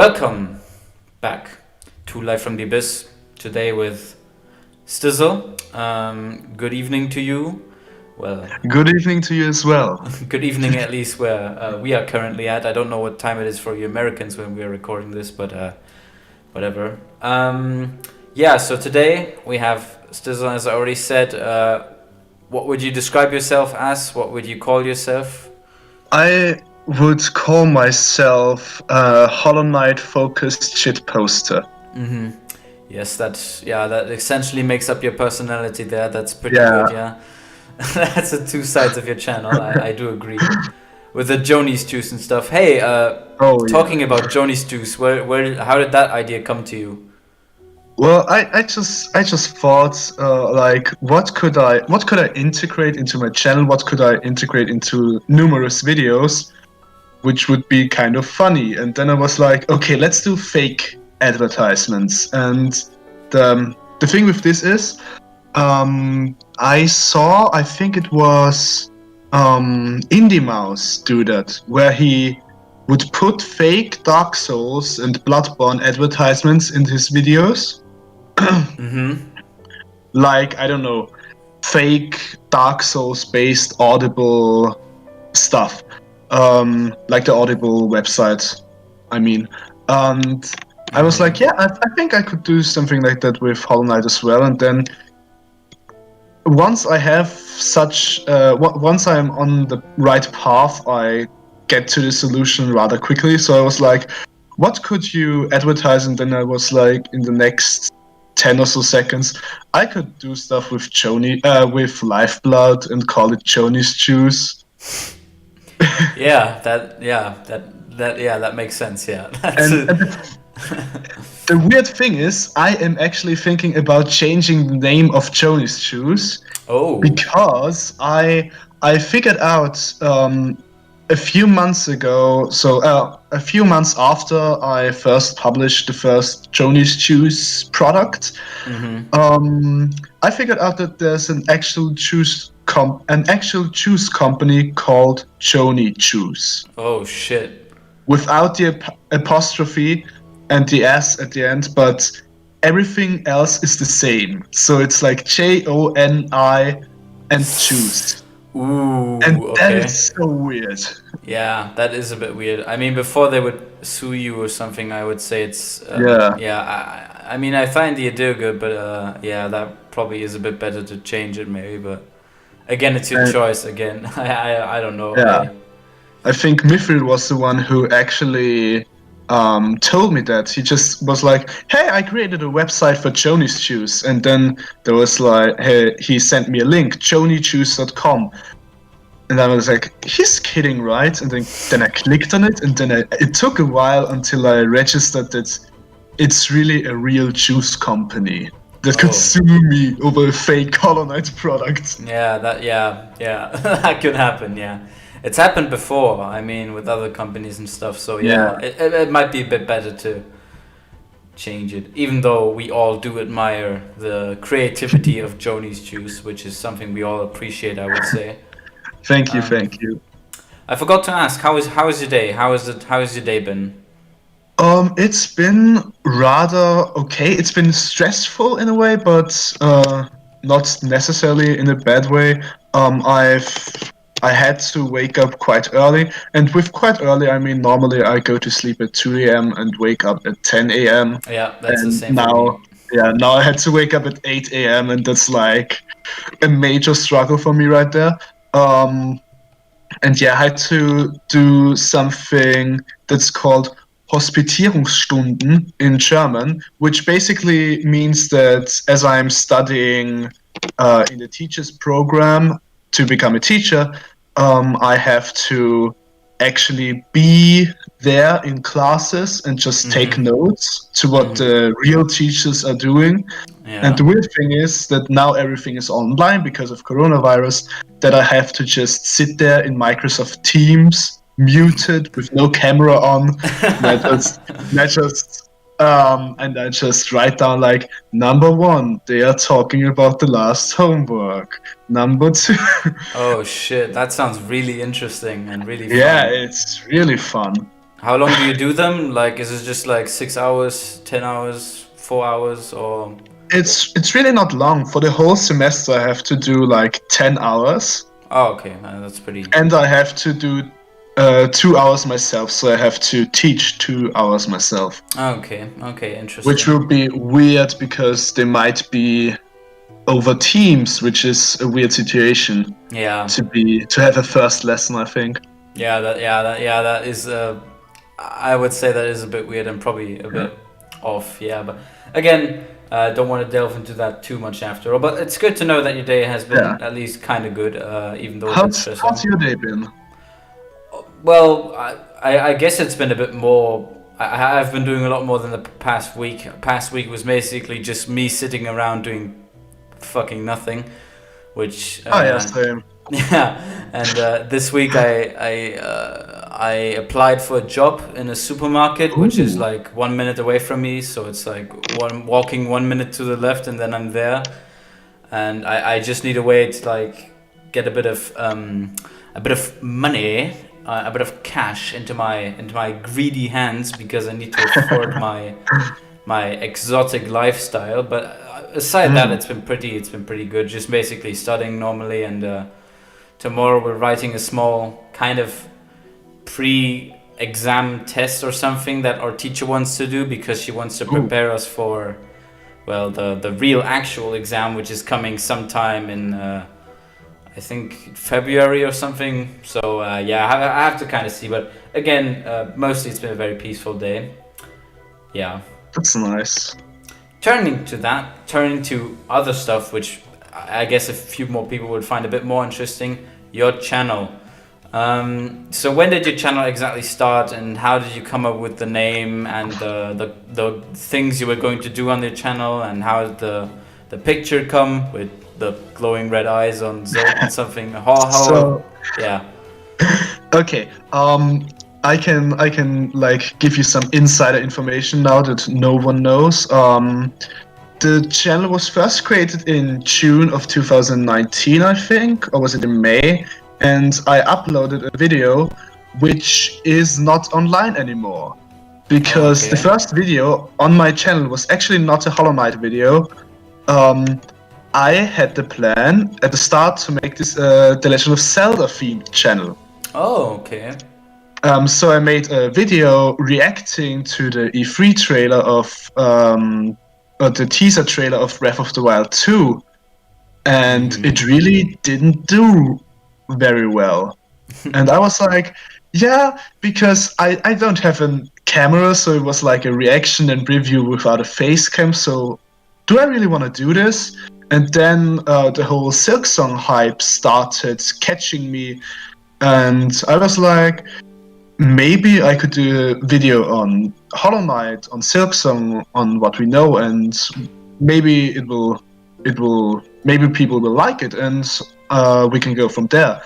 Welcome back to Live from the Abyss, today with Stizzl. Good evening to you. Well, Good evening to you as well. good evening at least where we are currently at. I don't know what time it is for you Americans when we are recording this, but whatever. So today we have Stizzl, as I already said. What would you describe yourself as? What would you call yourself? I would call myself a Hollow Knight focused shit poster. Mm-hmm. Yes, that essentially makes up your personality there. That's pretty Yeah. good, yeah. That's the two sides of your channel. I do agree with the Joni's juice and stuff. Hey, talking about Joni's juice, how did that idea come to you? Well, I just thought what could I integrate into my channel? What could I integrate into numerous videos, which would be kind of funny? And then I was like, okay, let's do fake advertisements. And the thing with this is, I think it was Indie Mouse do that, where he would put fake Dark Souls and Bloodborne advertisements in his videos. Mm-hmm. Like, I don't know, fake Dark Souls based Audible stuff. Like the Audible website, I mean. And I was like, yeah, I think I could do something like that with Hollow Knight as well. And then once I have once I'm on the right path, I get to the solution rather quickly. So I was like, what could you advertise? And then I was like, in the next 10 or so seconds, I could do stuff with with Lifeblood and call it Joni's juice. That makes sense. Yeah. The weird thing is, I am actually thinking about changing the name of Joni's juice. Oh. Because I figured out a few months ago, a few months after I first published the first Joni's Juice product, I figured out that there's an actual juice company called Joni Juice. Oh shit! Without the apostrophe and the S at the end, but everything else is the same. So it's like Joni and juice. Ooh, and okay. That is so weird. Yeah, that is a bit weird. I mean, before they would sue you or something, I would say it's... I mean, I find the idea good, but that probably is a bit better to change it maybe, but again, it's your choice again. I don't know. Yeah. I think Mithril was the one who actually told me that. He just was like, hey, I created a website for Joni's Juice. And then there was like, hey, he sent me a link, jonijuice.com. And I was like, he's kidding, right? And then I clicked on it, and then it took a while until I registered that it's really a real juice company that could sue me over a fake Hollow Knight product. Yeah, that could happen, yeah. It's happened before, I mean, with other companies and stuff, so it might be a bit better to change it, even though we all do admire the creativity of Joni's Juice, which is something we all appreciate, I would say. Thank you. I forgot to ask, how is your day? How has your day been? It's been rather okay. It's been stressful in a way, but not necessarily in a bad way. I had to wake up quite early, and with quite early, I mean normally I go to sleep at 2 a.m. and wake up at 10 a.m. Yeah, that's and the same now, for me. Yeah, now I had to wake up at 8 a.m. and that's like a major struggle for me right there. And yeah, I had to do something that's called Hospitierungsstunden in German, which basically means that as I'm studying in the teacher's program to become a teacher, I have to actually be there in classes and just take notes to what the real teachers are doing. Yeah. And the weird thing is that now everything is online because of coronavirus, that I have to just sit there in Microsoft Teams, muted with no camera on, and I just write down like, number 1, they are talking about the last homework. Number 2. Oh shit, that sounds really interesting and really fun. Yeah, it's really fun. How long do you do them? Like, is it just like 6 hours, 10 hours, 4 hours, or? It's really not long. For the whole semester, I have to do like 10 hours, Oh, okay, that's pretty. and I have to do 2 hours myself. So I have to teach 2 hours myself, Okay, okay, which interesting. will be weird because they might be over Teams, which is a weird situation Yeah, to have a first lesson, I think. that is. I would say that is a bit weird and probably a bit off. Yeah, but again, don't want to delve into that too much after all. But it's good to know that your day has Yeah. been at least kind of good, even though a bit How's stressful. your day been? Well, I guess it's been a bit more. I've been doing a lot more than the past week. Past week was basically just me sitting around doing fucking nothing, which Oh yeah, same. yeah. And this week I applied for a job in a supermarket, which is Ooh. like 1 minute away from me. So it's like walking 1 minute to the left, and then I'm there. And I just need a way to like get a bit of money, a bit of cash into my greedy hands because I need to afford my exotic lifestyle. But aside that, it's been pretty good. Just basically studying normally, and tomorrow we're writing a small kind of pre-exam test or something that our teacher wants to do because she wants to Ooh. prepare us for, well, the real actual exam, which is coming sometime in I think February or something. So yeah, I have to kind of see. But again, mostly it's been a very peaceful day. Yeah. That's nice. Turning to other stuff, which I guess a few more people would find a bit more interesting. Your channel. So when did your channel exactly start, and how did you come up with the name and the things you were going to do on the channel, and how did the picture come with the glowing red eyes on Zelda and something? So Yeah. okay, I can like give you some insider information now that no one knows. The channel was first created in June of 2019, I think, or was it in May? And I uploaded a video which is not online anymore. Oh, Because the okay. first video on my channel was actually not a Hollow Knight video. Um, I had the plan at the start to make this The Legend of Zelda themed channel. Oh, okay. So I made a video reacting to the E3 trailer or the teaser trailer of Breath of the Wild 2, and it really didn't do very well. And I was like, yeah, because I don't have a camera, so it was like a reaction and review without a face cam, so do I really want to do this? And then the whole Silk Song hype started catching me, and I was like, maybe I could do a video on Hollow Knight, on Silksong, on what we know, and maybe maybe people will like it, and we can go from there.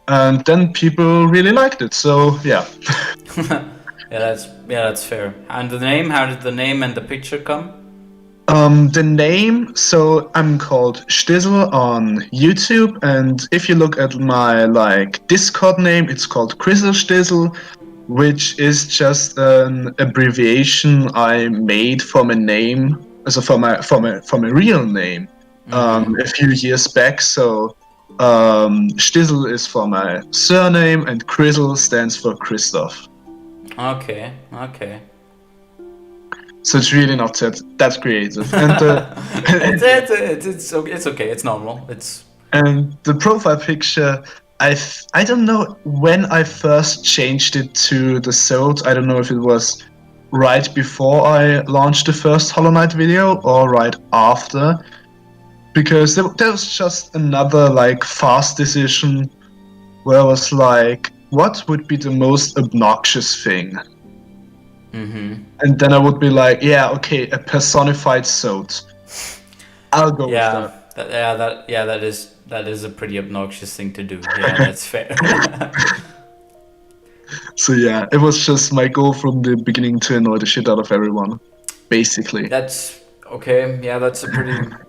And then people really liked it, so yeah. That's fair. And the name? How did the name and the picture come? The name, so I'm called Stizzl on YouTube, and if you look at my like Discord name, it's called Crystal Stizzl, which is just an abbreviation I made from a name, so from a real name, a few years back. So Stizzl is for my surname, and Crystal stands for Christoph. Okay. So it's really not that creative. And It's okay. It's normal. and the profile picture, I don't know when I first changed it to the Sold. I don't know if it was right before I launched the first Hollow Knight video or right after, because there was just another like fast decision where I was like, what would be the most obnoxious thing? And then I would be like, yeah, okay, a personified Sold. I'll go with that. That is a pretty obnoxious thing to do. Yeah, that's fair. So yeah, it was just my goal from the beginning to annoy the shit out of everyone, basically. That's okay. Yeah, that's a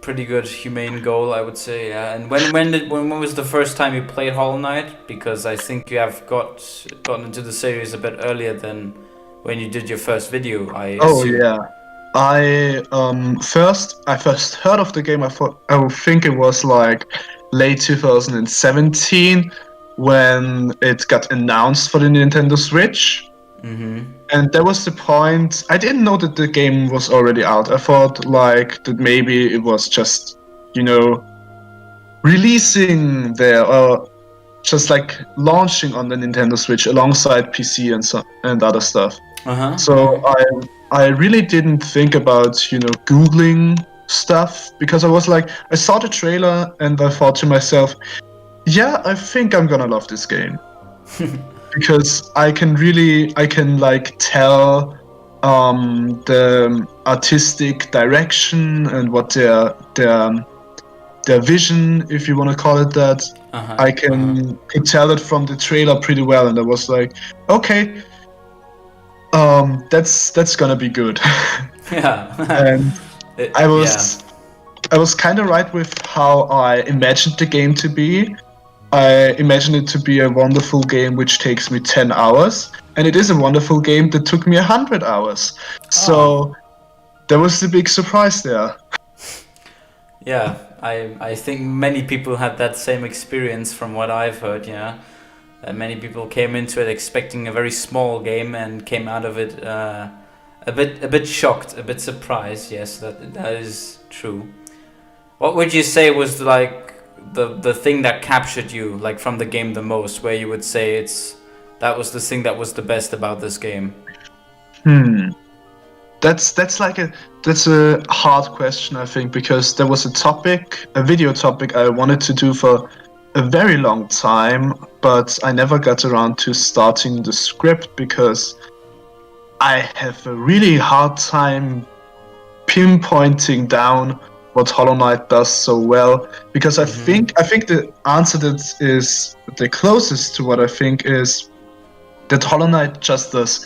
pretty good humane goal, I would say. Yeah. And when was the first time you played Hollow Knight? Because I think you have gotten into the series a bit earlier than when you did your first video, I Oh assume. yeah. I first heard of the game. I would think it was like late 2017 when it got announced for the Nintendo Switch. Mm-hmm. And that was the point. I didn't know that the game was already out. I thought like that maybe it was just, you know, releasing there or just like launching on the Nintendo Switch alongside PC and other stuff. Uh-huh. So I really didn't think about, you know, Googling stuff because I was like, I saw the trailer and I thought to myself, yeah, I think I'm gonna love this game. Because I can like tell the artistic direction and what their vision, if you want to call it that. Uh-huh. I could tell it from the trailer pretty well, and I was like, okay, that's gonna be good. Yeah. And It- I was kind of right with how I imagined the game to be. I imagined it to be a wonderful game which takes me 10 hours, and it is a wonderful game that took me 100 hours. So that was the big surprise there. Yeah, I think many people had that same experience from what I've heard, yeah. Many people came into it expecting a very small game and came out of it a bit shocked, a bit surprised. Yes, that is true. What would you say was like the thing that captured you like from the game the most, where you would say that was the thing that was the best about this game? That's a hard question, I think, because there was a video topic I wanted to do for a very long time, but I never got around to starting the script because I have a really hard time pinpointing down what Hollow Knight does so well, because I think the answer that is the closest to what I think is that Hollow Knight just does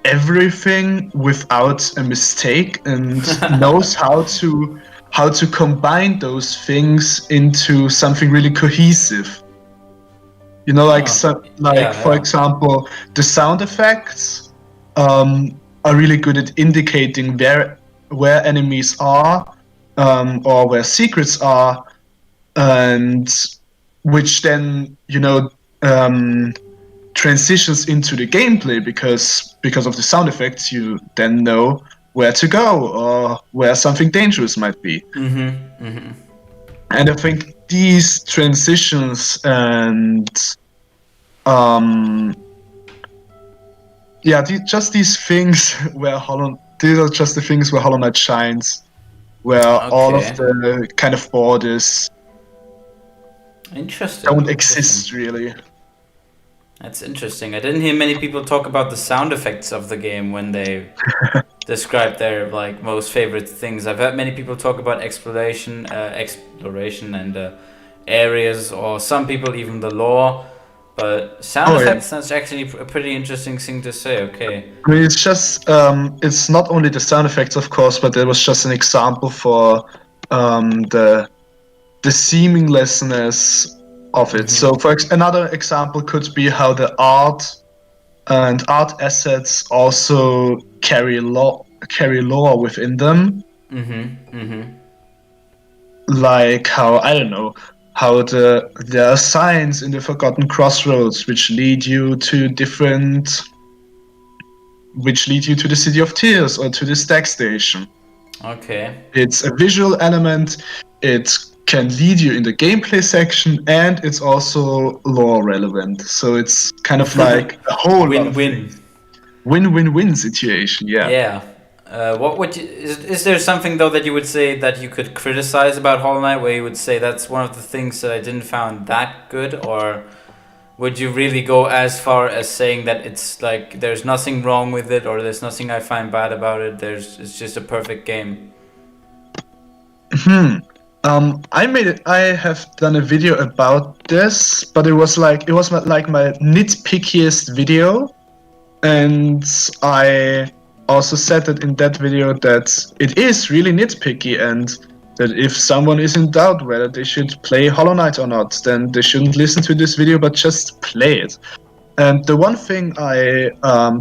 everything without a mistake and knows how to combine those things into something really cohesive. You know, like for example, the sound effects are really good at indicating where enemies are or where secrets are, and which then, you know, transitions into the gameplay because of the sound effects. You then know where to go or where something dangerous might be. And I think these transitions and just these things these are just the things where Hollow Knight shines, where all of the kind of borders don't exist really. That's interesting. I didn't hear many people talk about the sound effects of the game when they describe their like most favorite things. I've heard many people talk about exploration and areas, or some people even the lore. But sound effects, that's actually a pretty interesting thing to say. Okay. I mean, it's just it's not only the sound effects, of course, but there was just an example for the seamlessness of it. So, another example could be how the art and art assets also carry lore within them. Like how, I don't know, how there are signs in the Forgotten Crossroads which lead you to the City of Tears or to the Stack Station. Okay. It's a visual element. It can lead you in the gameplay section, and it's also lore relevant. So it's kind of like a whole win-win situation. Yeah. Yeah. What would is there something though that you would say that you could criticize about Hollow Knight, where you would say that's one of the things that I didn't found that good, or would you really go as far as saying that it's like there's nothing wrong with it, or there's nothing I find bad about it? It's just a perfect game. I have done a video about this, but it was like my nitpickiest video, and I also said that in that video that it is really nitpicky, and that if someone is in doubt whether they should play Hollow Knight or not, then they shouldn't listen to this video but just play it. And the one thing I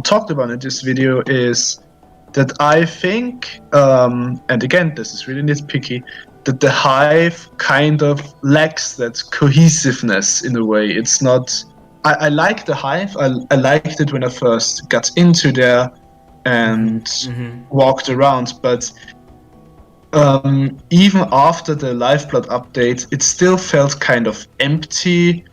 talked about in this video is that I think, and again, this is really nitpicky, that the Hive kind of lacks that cohesiveness in a way. It's not. I like the Hive. I liked it when I first got into there and walked around, but even after the Lifeblood update, it still felt kind of empty,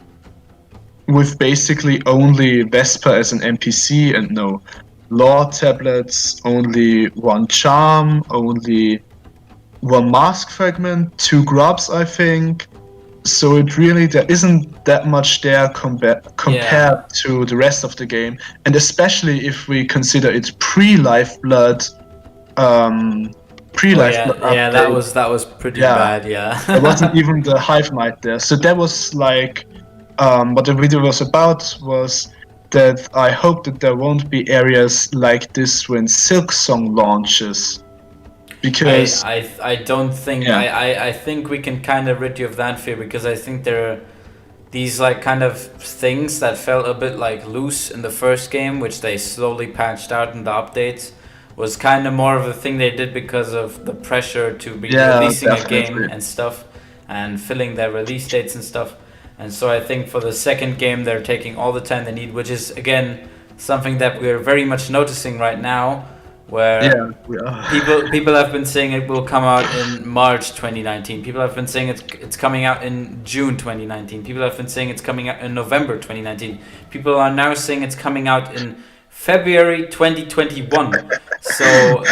with basically only Vesper as an NPC and no lore tablets, only one charm, only one mask fragment, 2 grubs, I think. So it really, there isn't that much there compared to the rest of the game, and especially if we consider it pre-Lifeblood. Pre-Lifeblood update. Yeah, that was pretty bad. Yeah, there wasn't even the Hive Might there. So that was like, what the video was about was that I hope that there won't be areas like this when Silksong launches. Because I don't think I think we can kind of rid you of that fear, because I think there are these like kind of things that felt a bit like loose in the first game, which they slowly patched out in the updates. Was kind of more of a thing they did because of the pressure to be releasing definitely. A game and stuff, and filling their release dates and stuff. And so I think for the second game they're taking all the time they need, which is again something that we're very much noticing right now, where people have been saying it will come out in March 2019. People have been saying it's coming out in June 2019. People have been saying it's coming out in November 2019. People are now saying it's coming out in February 2021. So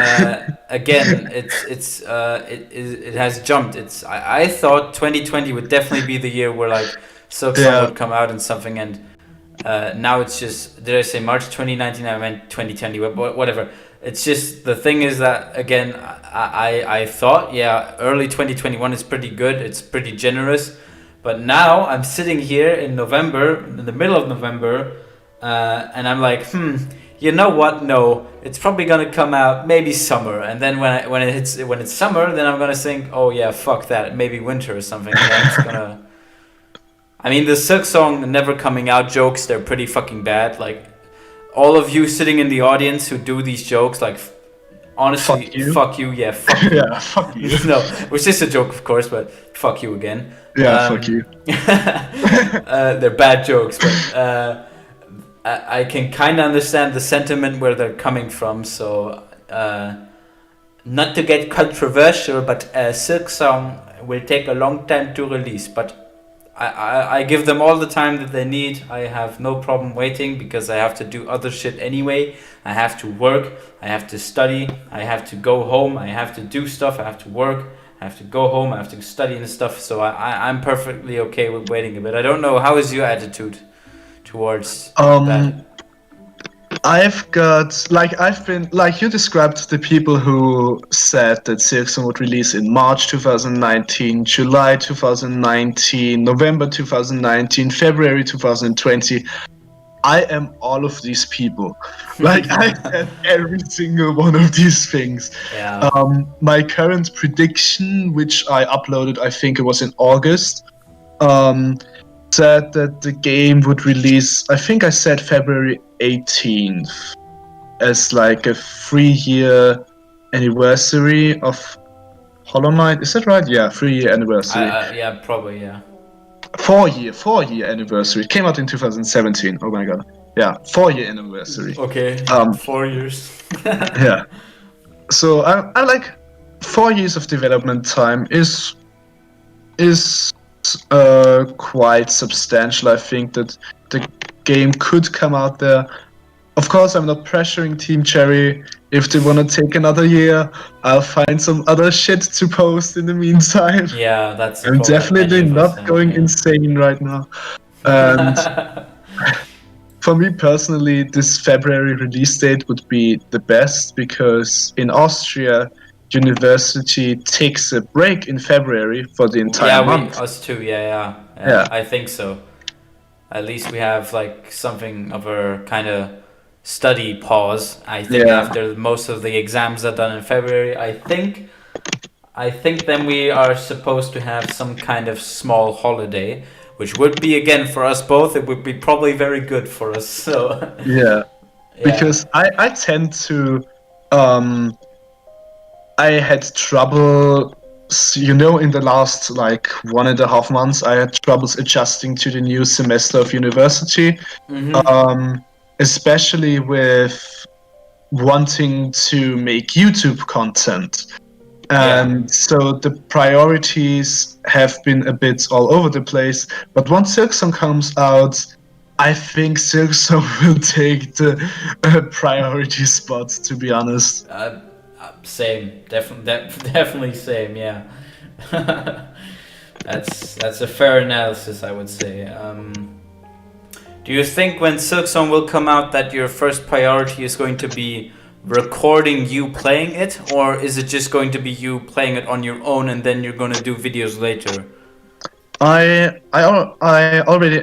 again, it has jumped. I thought 2020 would definitely be the year where like Silksong would come out and something, and now it's just, did I say March 2019? I meant 2020. Whatever. It's just, the thing is that again, I thought early 2021 is pretty good. It's pretty generous, but now I'm sitting here in November, in the middle of November. And I'm like, you know what? No, it's probably gonna come out maybe summer. And then when it's summer, then I'm gonna think, oh yeah, fuck that, maybe winter or something. And I'm just gonna. I mean, the Silksong never coming out jokes, they're pretty fucking bad. Like, all of you sitting in the audience who do these jokes, like, honestly, fuck you, yeah, fuck you. Yeah, fuck you. No, which is a joke, of course, but fuck you again. Yeah, fuck you. They're bad jokes, but. I can kind of understand the sentiment where they're coming from, so not to get controversial, but Silksong will take a long time to release, but I give them all the time that they need. I have no problem waiting, because I have to do other shit anyway. I have to work, I have to study, I have to go home, I have to do stuff, I have to work, I have to go home, I have to study and stuff, so I'm perfectly okay with waiting a bit. I don't know, how is your attitude towards that? I've been like you described the people who said that Silksong would release in March 2019, July 2019, November 2019, February 2020. I am all of these people. Like, I said every single one of these things. Yeah. My current prediction, which I uploaded, I think it was in August, said that the game would release, I think I said February 18th, as like a 3-year anniversary of Hollow Knight. Is that right? Yeah, 3-year anniversary. Yeah, probably, yeah. 4-year anniversary. It came out in 2017. Oh my god. Yeah, 4-year anniversary. Okay. 4 years. Yeah. So I like 4 years of development time is quite substantial. I think that the game could come out there. Of course, I'm not pressuring Team Cherry. If they want to take another year, I'll find some other shit to post in the meantime. Yeah, that's. I'm definitely not going insane right now. And for me personally, this February release date would be the best, because in Austria, university takes a break in February for the entire month. Us too. Yeah. I think so. At least we have like something of a kind of study pause. I think after most of the exams are done in February, I think then we are supposed to have some kind of small holiday, which would be, again, for us both, it would be probably very good for us. So Yeah, yeah. because I tend to, I had trouble, in the last like 1.5 months, I had troubles adjusting to the new semester of university, especially with wanting to make YouTube content. And so the priorities have been a bit all over the place. But once Silksong comes out, I think Silksong will take the priority spot, to be honest. Same, definitely same. Yeah, that's a fair analysis, I would say. Do you think when Silksong will come out that your first priority is going to be recording you playing it, or is it just going to be you playing it on your own and then you're going to do videos later? I already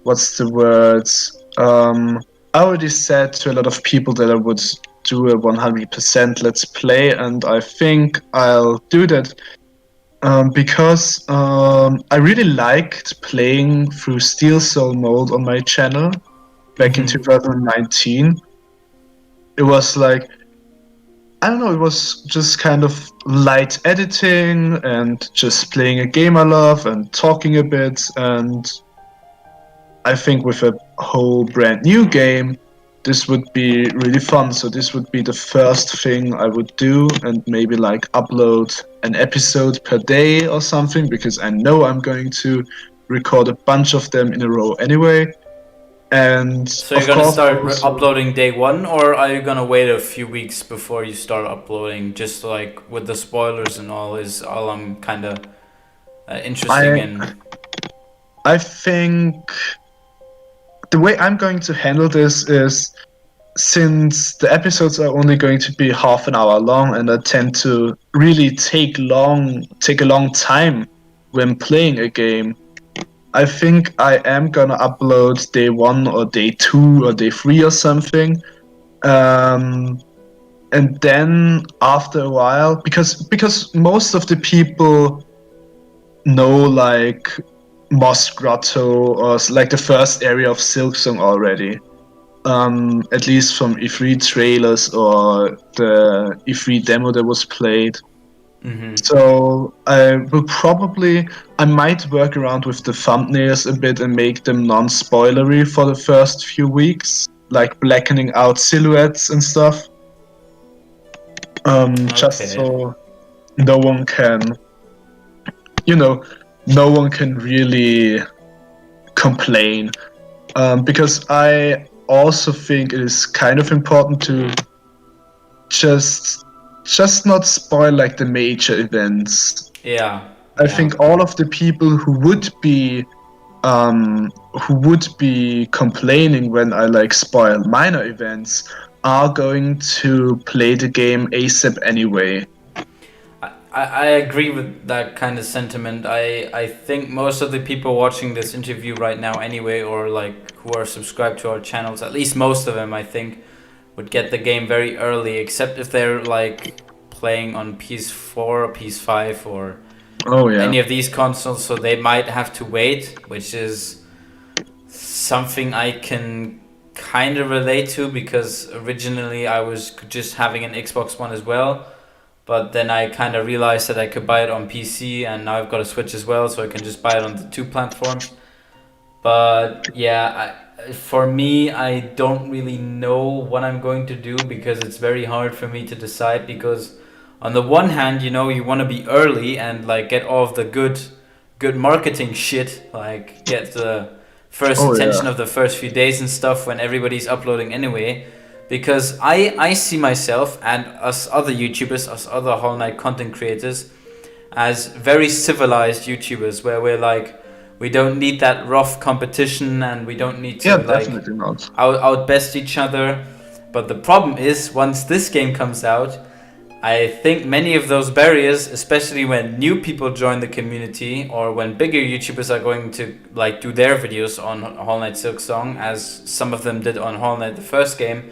what's the word? I already said to a lot of people that I would do a 100% let's play, and I think I'll do that because I really liked playing through Stizzl mode on my channel back in 2019. It was like, I don't know, it was just kind of light editing and just playing a game I love and talking a bit. And I think with a whole brand new game, this would be really fun. So this would be the first thing I would do, and maybe like upload an episode per day or something, because I know I'm going to record a bunch of them in a row anyway. And so you're gonna start uploading day one, or are you gonna wait a few weeks before you start uploading? Just like with the spoilers and all is all I'm kind of interested in. I think the way I'm going to handle this is, since the episodes are only going to be half an hour long, and I tend to really take a long time when playing a game, I think I am gonna upload day 1 or day 2 or day 3 or something, and then after a while, because most of the people know like Moss Grotto or like the first area of Silksong already, at least from E3 trailers or the E3 demo that was played. So I might work around with the thumbnails a bit and make them non-spoilery for the first few weeks, like blackening out silhouettes and stuff. Just so no one can, no one can really complain. Because I also think it is kind of important to just not spoil like the major events. I think all of the people who would be complaining when I like spoil minor events are going to play the game ASAP anyway. I agree with that kind of sentiment. I think most of the people watching this interview right now anyway, or like who are subscribed to our channels, at least most of them, I think, would get the game very early, except if they're like playing on PS4 or PS5 or any of these consoles, so they might have to wait, which is something I can kind of relate to, because originally I was just having an Xbox One as well, but then I kind of realized that I could buy it on PC, and now I've got a Switch as well, so I can just buy it on the two platforms. But yeah, for me, I don't really know what I'm going to do, because it's very hard for me to decide, because on the one hand, you want to be early and like get all of the good marketing shit, like get the first attention of the first few days and stuff when everybody's uploading anyway, because I see myself and us other YouTubers, us other Hollow Knight content creators, as very civilized YouTubers, where we're like, we don't need that rough competition, and we don't need to outbest each other. But the problem is, once this game comes out, I think many of those barriers, especially when new people join the community, or when bigger YouTubers are going to like do their videos on Hollow Knight Silksong, as some of them did on Hollow Knight the first game,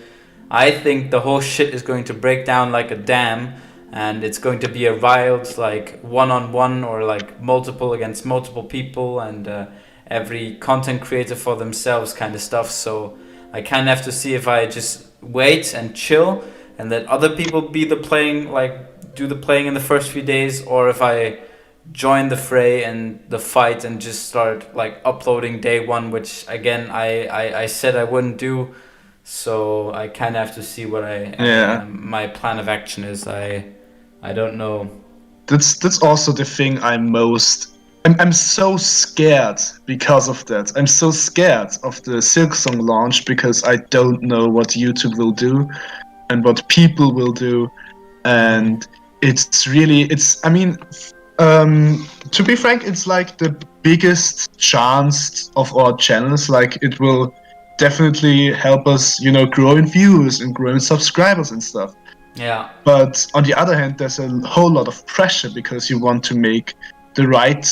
I think the whole shit is going to break down like a dam, and it's going to be a wild like one-on-one or like multiple against multiple people, and every content creator for themselves kind of stuff. So I kind of have to see if I just wait and chill and let other people be the playing, like do the playing in the first few days, or if I join the fray and the fight and just start like uploading day one, which again I said I wouldn't do. So I kind of have to see what my plan of action is. I don't know. That's also the thing I'm so scared because of that. I'm so scared of the Silksong launch because I don't know what YouTube will do and what people will do. And to be frank, it's like the biggest chance of our channels. Like, it will definitely help us, grow in views and grow in subscribers and stuff. Yeah. But on the other hand, there's a whole lot of pressure because you want to make the right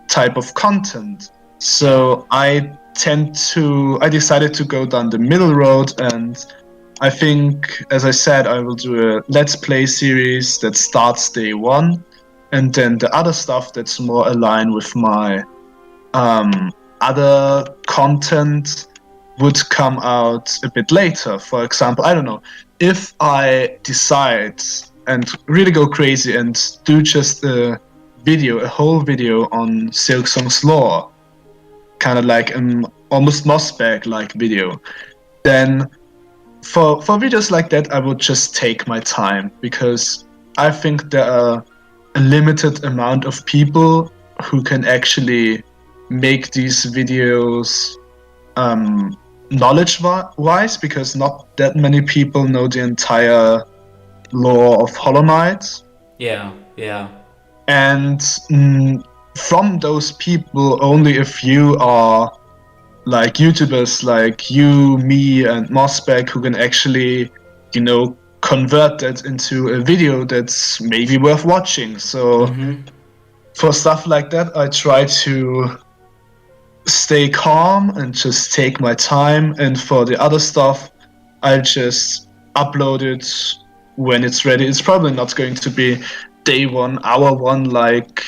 type of content. So I decided to go down the middle road, and I think, as I said, I will do a Let's Play series that starts day one, and then the other stuff that's more aligned with my other content would come out a bit later. For example, I don't know, if I decide and really go crazy and do just a whole video on Silksong's lore, kind of like an almost Mossberg-like video, then for videos like that, I would just take my time, because I think there are a limited amount of people who can actually make these videos knowledge-wise, because not that many people know the entire lore of Hollow Knight. Yeah. And from those people, only a few are like YouTubers like you, me, and Mossberg, who can actually, convert that into a video that's maybe worth watching. So for stuff like that, I try to stay calm and just take my time. And for the other stuff, I'll just upload it when it's ready. It's probably not going to be day one, hour one, like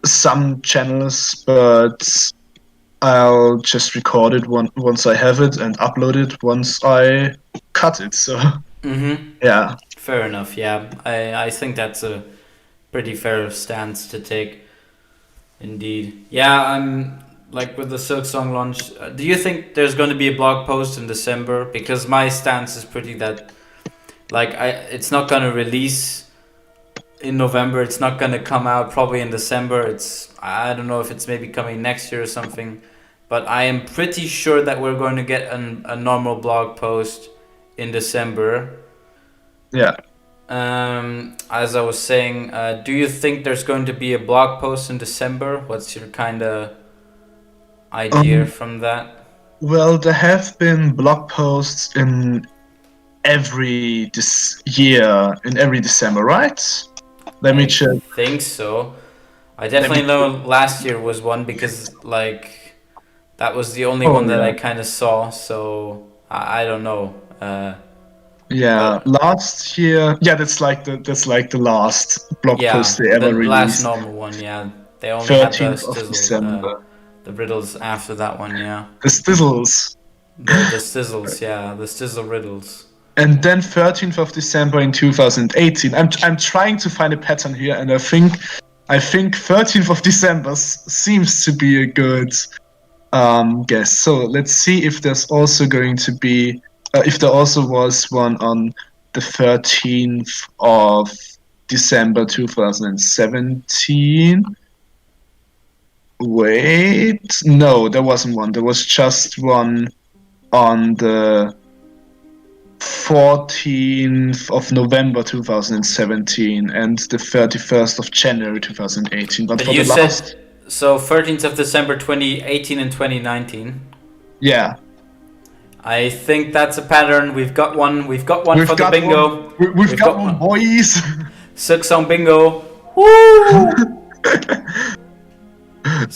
some channels, but I'll just record it once I have it and upload it once I cut it. So yeah. Fair enough. Yeah, I think that's a pretty fair stance to take. Indeed. Yeah, I'm like with the Silksong launch. Do you think there's going to be a blog post in December? Because my stance is pretty that, like, it's not going to release in November. It's not going to come out probably in December. I don't know if it's maybe coming next year or something, but I am pretty sure that we're going to get a normal blog post in December. Yeah. As I was saying, do you think there's going to be a blog post in December? What's your kind of idea from that? Well, there have been blog posts in every December, right? Let me check. I think so. I definitely know last year was one, because like that was the only one that I kind of saw. So I don't know. Last year. Yeah, that's like the last blog post they ever released. The last normal one. Yeah, they only had the Stizzl, the riddles after that one. Yeah, the Stizzles. The Stizzles. Yeah, the Stizzl riddles. And then 13th of December in 2018. I'm trying to find a pattern here, and I think 13th of December seems to be a good guess. So let's see if there's also going to be. If there also was one on the 13th of December 2017. Wait, no, there wasn't one. There was just one on the 14th of November 2017 and the 31st of January 2018. But for you the last... said, so 13th of December 2018 and 2019? Yeah. I think that's a pattern. We've got one for the bingo. We've got one, boys. Silksong bingo. Woo!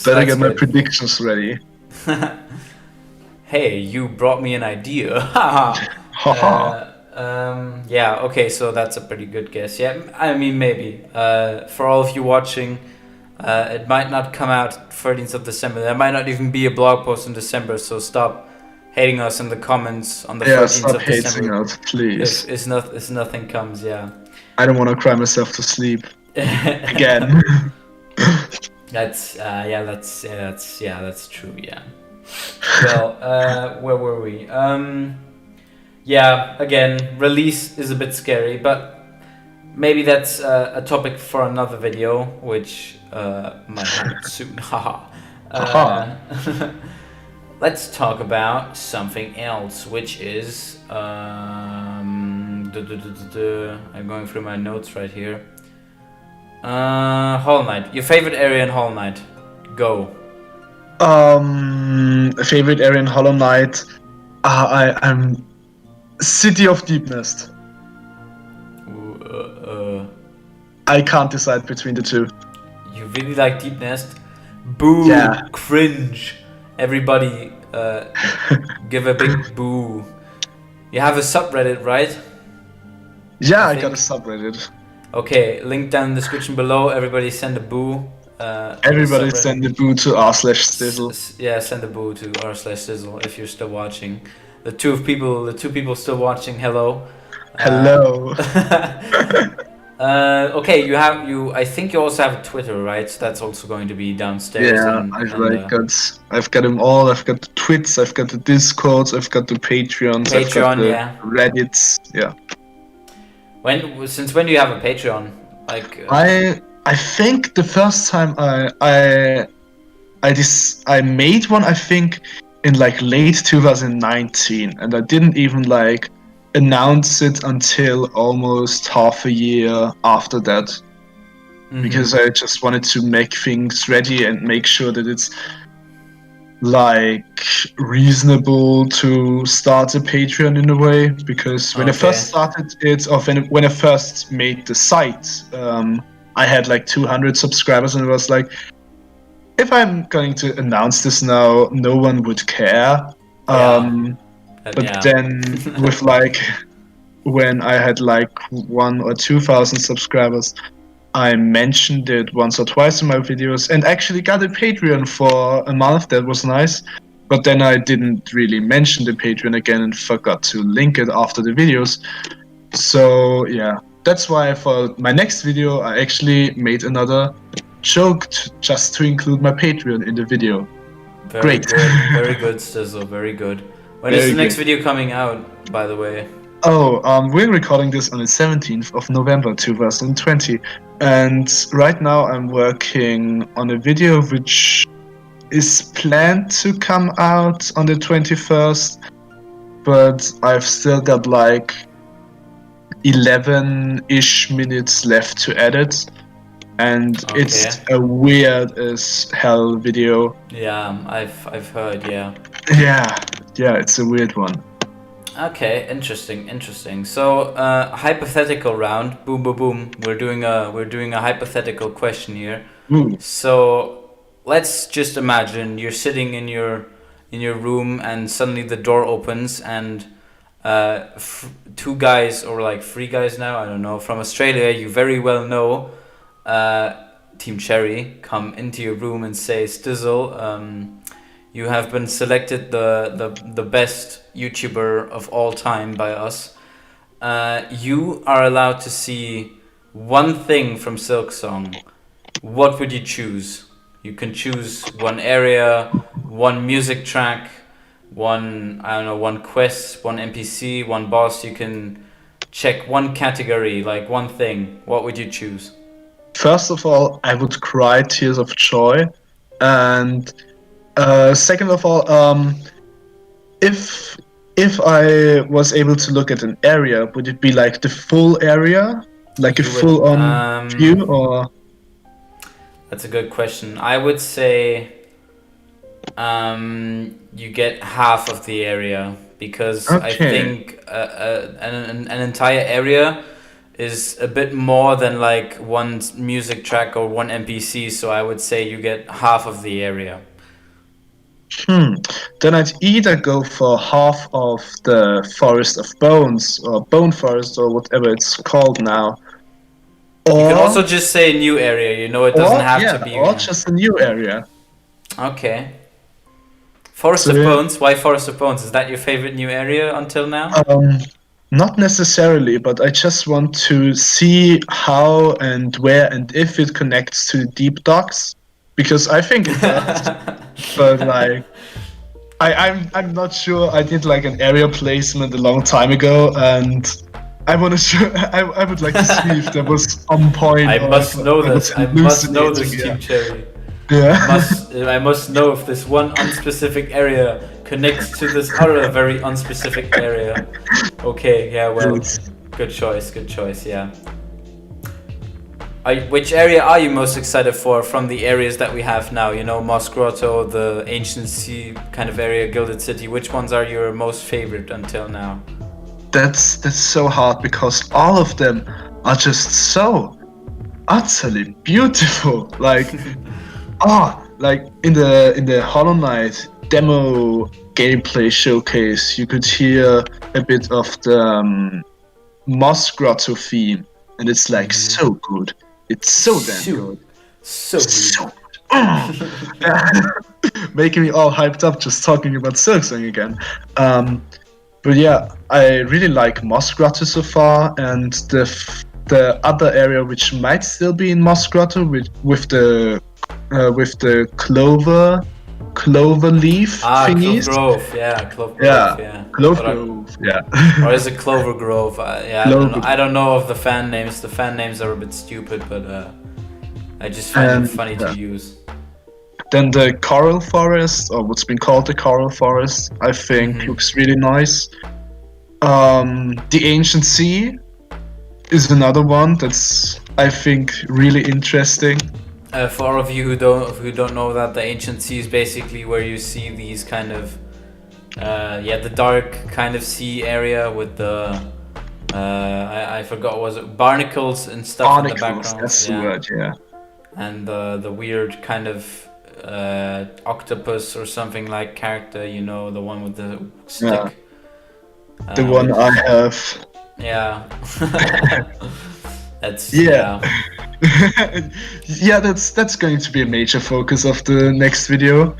Better get my predictions ready. Hey, you brought me an idea. Yeah, okay, so that's a pretty good guess. Yeah, I mean, maybe. For all of you watching, it might not come out 13th of December. There might not even be a blog post in December, so stop hating us in the comments on the Yeah, 13th stop of hating December us, please. if nothing comes, yeah. I don't want to cry myself to sleep again. That's true, yeah. Well, where were we? Yeah, again, release is a bit scary, but maybe that's a topic for another video, which might happen soon. Haha. Let's talk about something else, which is I'm going through my notes right here. Hollow Knight. Your favorite area in Hollow Knight? Go. Favorite area in Hollow Knight. I'm City of Deepness. I can't decide between the two. You really like Deep Nest? Boo! Yeah. Cringe! Everybody, give a big boo. You have a subreddit, right? Yeah, I got a subreddit. Okay, link down in the description below. Everybody send a boo. Everybody send a boo to r/Stizzl. Yeah, send a boo to r/Stizzl if you're still watching. The two people still watching. Hello. Hello. Okay, I think you also have a Twitter, right? That's also going to be downstairs. Yeah, I've got them all. I've got the Twits, I've got the Discords, I've got the Patreons, I've got the Reddits. Yeah. Since when do you have a Patreon? Like I think the first time I made one, I think in like late 2019, and I didn't even like announce it until almost half a year after that. Because I just wanted to make things ready and make sure that it's like reasonable to start a Patreon in a way. Because when I first started it, or when I first made the site, I had like 200 subscribers, and it was like, if I'm going to announce this now, no one would care. But then with like when I had like 1,000 or 2,000 subscribers, I mentioned it once or twice in my videos and actually got a Patreon for a month. That was nice. But then I didn't really mention the Patreon again and forgot to link it after the videos. So yeah, that's why for my next video I actually made another joke just to include my Patreon in the video. Great. Very good, Stizzl. Very good. When is the next video coming out, by the way? Oh, we're recording this on the 17th of November 2020, and right now I'm working on a video which is planned to come out on the 21st, but I've still got like 11-ish minutes left to edit, and it's a weird as hell video. Yeah, I've heard, yeah. Yeah, it's a weird one. Okay, interesting. So, hypothetical round. Boom, boom, boom. We're doing a hypothetical question here. So, let's just imagine you're sitting in your room and suddenly the door opens and two guys, or like three guys now, I don't know, from Australia, you very well know, Team Cherry, come into your room and say, Stizzl, you have been selected the best YouTuber of all time by us. You are allowed to see one thing from Silksong. What would you choose? You can choose one area, one music track, one quest, one NPC, one boss. You can check one category, like one thing. What would you choose? First of all, I would cry tears of joy, and second of all, if I was able to look at an area, would it be like the full area, like a full-on view, or? That's a good question. I would say you get half of the area, because I think an entire area is a bit more than like one music track or one NPC. So I would say you get half of the area. then I'd either go for half of the Forest of Bones, or Bone Forest, or whatever it's called now. You can Or, also just say new area, you know, it doesn't have to be. or just a new area. Okay. Forest So, of yeah. Bones? Why Forest of Bones? Is that your favorite new area until now? Not necessarily, but I just want to see how and where and if it connects to deep docks, because I think it does. But like, I'm not sure. I did like an area placement a long time ago, and I want to show. I would like to see if that was on point. I or must if know I was this. I must know this, hallucinating, Team Cherry. Yeah. I must know if this one unspecific area connects to this other very unspecific area. Okay, yeah, well, good choice, yeah. Which area are you most excited for from the areas that we have now? You know, Moss Grotto, the Ancient Sea kind of area, Gilded City. Which ones are your most favorite until now? That's so hard because all of them are just so utterly beautiful. Like, like in the Hollow Knight demo gameplay showcase, you could hear a bit of the Moss Grotto theme, and it's like so good. It's so damn good. So good. Making me all hyped up just talking about Silksong again. But yeah, I really like Moss Grotto so far, and the other area which might still be in Moss Grotto with the clover leaf thingies. Clove Grove, yeah. Clove Grove, yeah. Or is it Clover Grove? I don't know of the fan names. The fan names are a bit stupid, but I just find it funny to use. Then the Coral Forest, or what's been called the Coral Forest, I think looks really nice. The Ancient Sea is another one that's, I think, really interesting. For all of you who don't know that, the Ancient Sea is basically where you see these kind of the dark kind of sea area with the I forgot, was it barnacles and stuff in the background? That's the word, yeah. And the weird kind of octopus or something like character, you know, the one with the stick. The one I have. Yeah. That's yeah, that's going to be a major focus of the next video.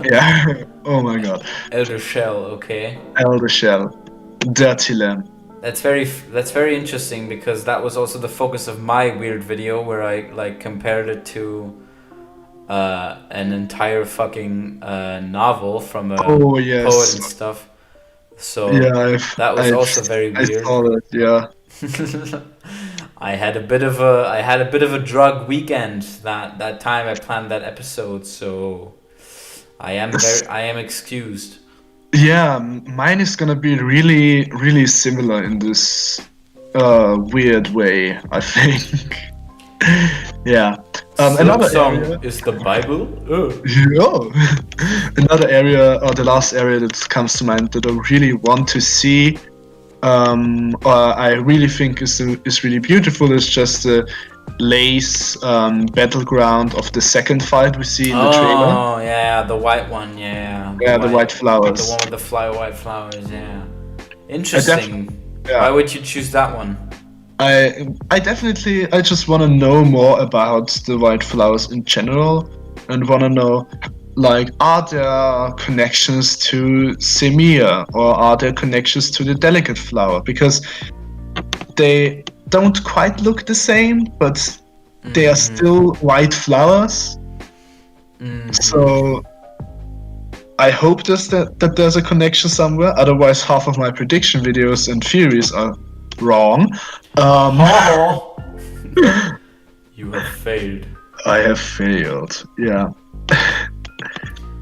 Yeah. Oh my god. Elder Shell, okay. Elder Shell, Dirty Lamb. That's very interesting, because that was also the focus of my weird video where I like compared it to an entire fucking novel from a poet and stuff. So yeah, that was also very weird. I saw that, yeah. I had a bit of a drug weekend that time I planned that episode, so I am excused. Yeah, mine is gonna be really, really similar in this weird way, I think. Yeah. Another area is the Bible. Yeah. Another area, or the last area that comes to mind that I really want to see, or I really think is really beautiful, is just the lace battleground of the second fight we see in the trailer. Oh yeah, the white one, yeah. The white flowers. The one with the white flowers, yeah. Interesting. Why would you choose that one? I just want to know more about the white flowers in general, and want to know, like, are there connections to Semia, or are there connections to the delicate flower? Because they don't quite look the same, but they are still white flowers. So I hope that there's a connection somewhere. Otherwise, half of my prediction videos and theories are wrong. You have failed. I have failed. Yeah.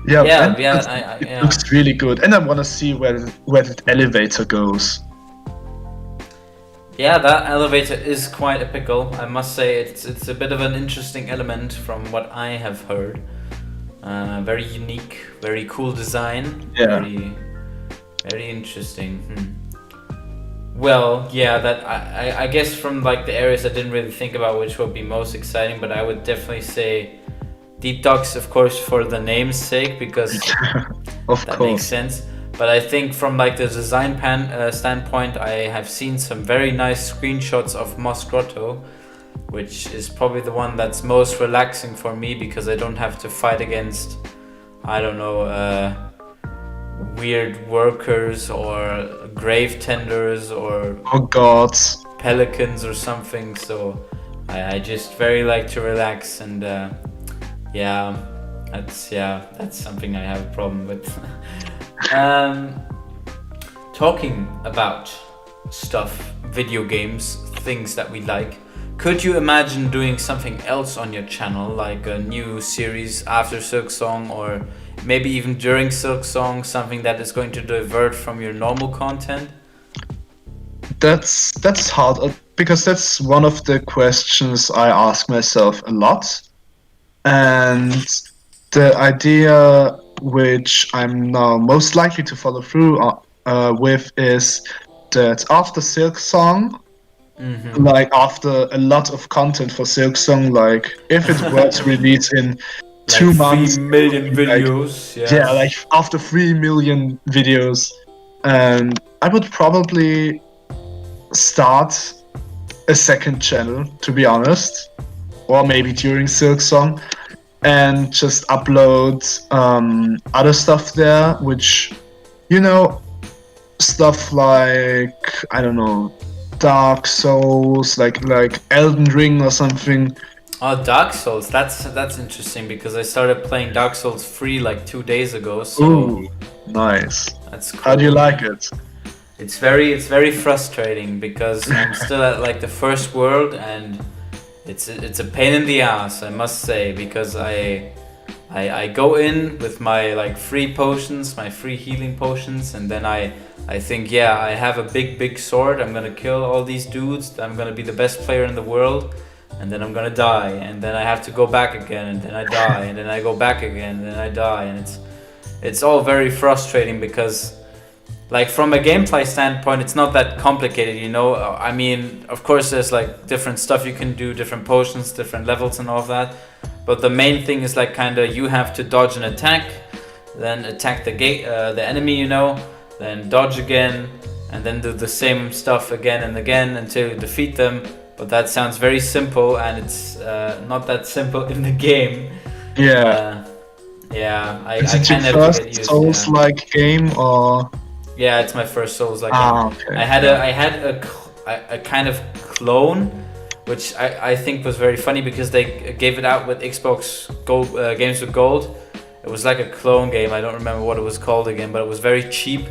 It looks really good, and I want to see where the elevator goes. Yeah, that elevator is quite a pickle. I must say, it's a bit of an interesting element from what I have heard. Very unique, very cool design. Yeah. Very interesting. Well, yeah, that I guess from like the areas I didn't really think about which would be most exciting, but I would definitely say Deep Dogs, of course, for the name's sake, because Of that course. makes sense. But I think from like the design standpoint, I have seen some very nice screenshots of Mos Grotto, which is probably the one that's most relaxing for me because I don't have to fight against, I don't know, weird workers or grave tenders or Oh God. pelicans or something. So I just very like to relax, and yeah, that's something I have a problem with. Talking about stuff, video games, things that we like. Could you imagine doing something else on your channel, like a new series after Silksong, or maybe even during Silksong, something that is going to divert from your normal content? That's hard because that's one of the questions I ask myself a lot. And the idea which I'm now most likely to follow through with is that after Silksong, like after a lot of content for Silksong, like if it were to release in Like 2 months, 3 million like, videos, yeah, like after 3 million videos, and I would probably start a second channel, to be honest, or maybe during Silksong, and just upload other stuff there, which, you know, stuff like, I don't know, Dark Souls, like Elden Ring or something. Oh, Dark Souls. That's interesting because I started playing Dark Souls 3 like 2 days ago. So Ooh, nice. that's cool. How do you like it? It's very frustrating because I'm still at like the first world, and it's a pain in the ass, I must say, because I go in with my like free potions, my free healing potions, and then I think, yeah, I have a big sword, I'm gonna kill all these dudes, I'm gonna be the best player in the world, and then I'm gonna die, and then I have to go back again, and then I die, and then I go back again, and then I die, and it's all very frustrating because, like, from a gameplay standpoint, it's not that complicated, you know. I mean, of course, there's like different stuff you can do, different potions, different levels, and all of that. But the main thing is like kind of you have to dodge an attack, then attack the enemy, you know, then dodge again, and then do the same stuff again and again until you defeat them. But that sounds very simple, and it's not that simple in the game. Yeah. Yeah, I Is it your kind of have to get first used. Souls-like game, or? Yeah, it's my first Souls like. Okay. I had a kind of clone, which I think was very funny because they gave it out with Xbox Gold Games with Gold. It was like a clone game. I don't remember what it was called again, but it was very cheap,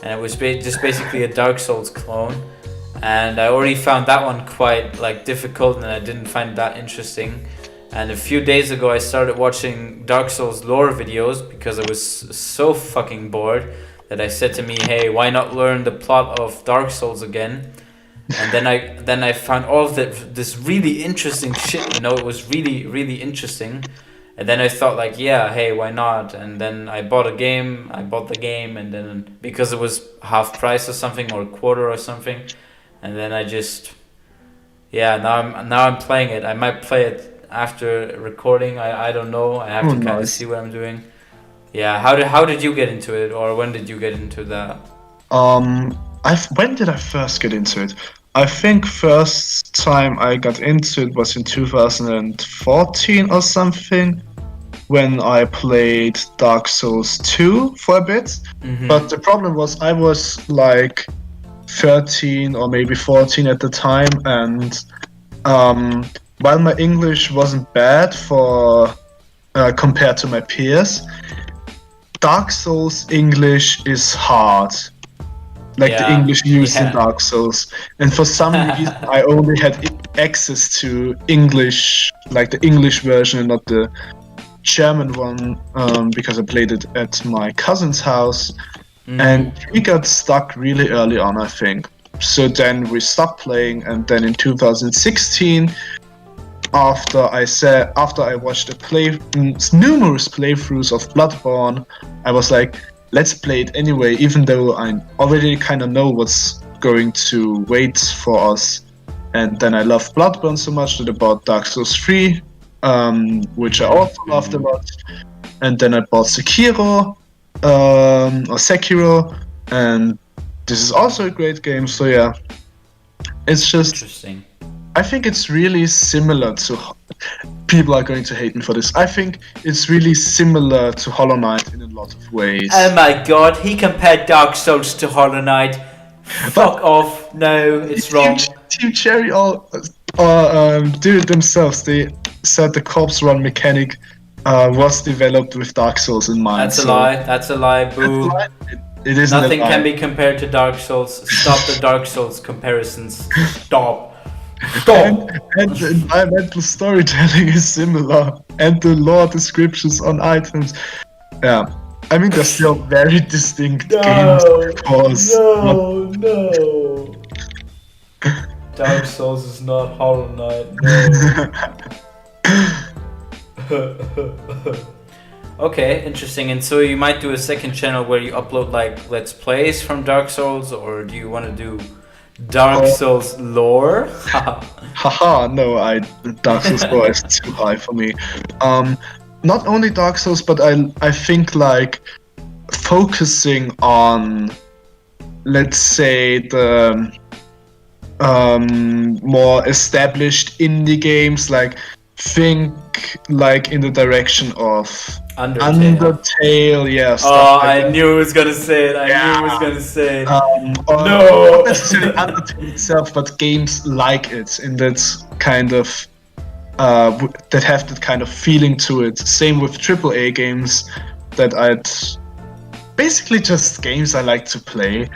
and it was just basically a Dark Souls clone. And I already found that one quite like difficult, and I didn't find it that interesting. And a few days ago, I started watching Dark Souls lore videos because I was so fucking bored that I said to me, hey, why not learn the plot of Dark Souls again? And then I found all of this really interesting shit, you know, it was really interesting. And then I thought like, yeah, hey, why not? And then I bought the game, and then because it was half price or something, or a quarter or something, and then I just, yeah, now I'm playing it. I might play it after recording. I don't know. I have to kind of see what I'm doing. Yeah, how did you get into it, or when did you get into that? When did I first get into it? I think first time I got into it was in 2014 or something, when I played Dark Souls 2 for a bit. But the problem was I was like 13 or maybe 14 at the time, and while my English wasn't bad for compared to my peers, Dark Souls English is hard. Like the English used in Dark Souls. And for some reason I only had access to English, like the English version and not the German one, because I played it at my cousin's house. And we got stuck really early on, I think. So then we stopped playing, and then in 2016, after I watched numerous playthroughs of Bloodborne, I was like, let's play it anyway, even though I already kind of know what's going to wait for us. And then I loved Bloodborne so much that I bought Dark Souls 3, which I also loved a lot. And then I bought Sekiro, and this is also a great game. So yeah, it's just Interesting. I think it's really similar to. People are going to hate me for this. I think it's really similar to Hollow Knight in a lot of ways. Oh my god, he compared Dark Souls to Hollow Knight. Fuck off. No, it's wrong. Team Cherry did it themselves. They said the corpse run mechanic was developed with Dark Souls in mind. That's a lie. That's a lie. Boo. It isn't. Nothing can be compared to Dark Souls. Stop the Dark Souls comparisons. Stop. Stop. And the environmental storytelling is similar, and the lore descriptions on items. Yeah, I mean they're still very distinct games, of course. No. Dark Souls is not Hollow Knight. No. Okay, interesting. And so you might do a second channel where you upload like Let's Plays from Dark Souls, or do you want to do Dark Souls lore? Haha, no, Dark Souls lore is too high for me. Not only Dark Souls, but I think like focusing on, let's say, the more established indie games, like think like in the direction of Undertale, yeah. I knew it was gonna say it. Or not necessarily Undertale itself, but games like it, in that kind of that have that kind of feeling to it. Same with AAA games basically just games I like to play.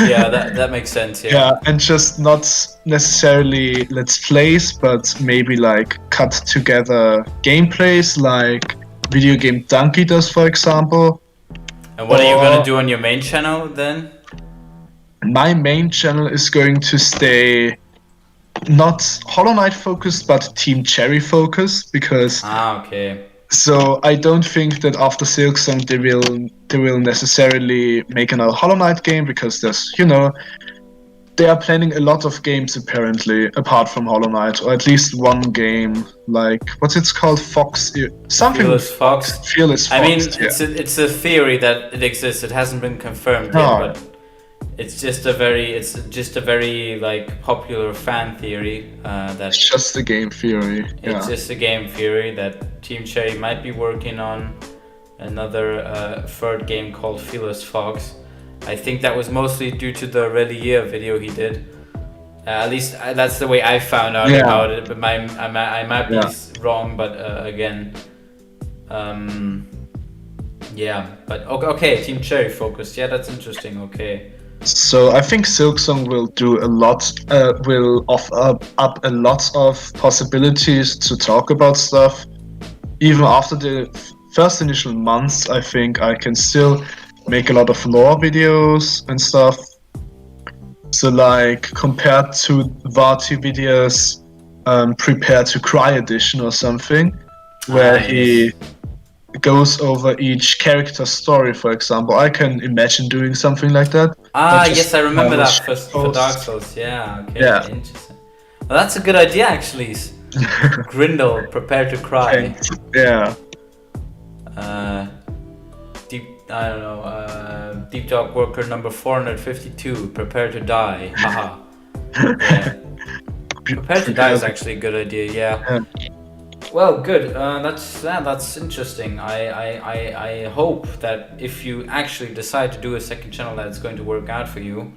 Yeah, that makes sense. Yeah, and just not necessarily Let's Plays, but maybe like cut together gameplays, like Video Game Donkey does, for example. And what are you gonna do on your main channel then? My main channel is going to stay not Hollow Knight focused, but Team Cherry focused, because okay. So I don't think that after Silksong they will necessarily make another Hollow Knight game, because there's they are planning a lot of games apparently apart from Hollow Knight, or at least one game, like what's it called, something Fearless Fox. Fearless Fox. I mean, it's a theory that it exists. It hasn't been confirmed yet, but it's just a very like popular fan theory that it's just a game theory. It's just a game theory that Team Cherry might be working on another third game called Fearless Fox. I think that was mostly due to the Relia video he did. At least that's the way I found out about it. But I might be wrong. But again, But okay, Team Cherry focused. Yeah, that's interesting. Okay. So I think Silksong will do a lot. Will offer up a lot of possibilities to talk about stuff. Even after the first initial months, I think I can still make a lot of lore videos and stuff. So like compared to Vati videos, Prepare to Cry edition or something, where he goes over each character's story, for example. I can imagine doing something like that. Yes, I remember that for Dark Souls. Yeah, okay, interesting. Well, that's a good idea actually. Grindel, Prepare to Cry. Yeah. Deep Talk Worker number 452, Prepare to Die. Haha. Yeah. Prepare to Die is actually a good idea, yeah. Well, good. That's interesting. I hope that if you actually decide to do a second channel, that it's going to work out for you.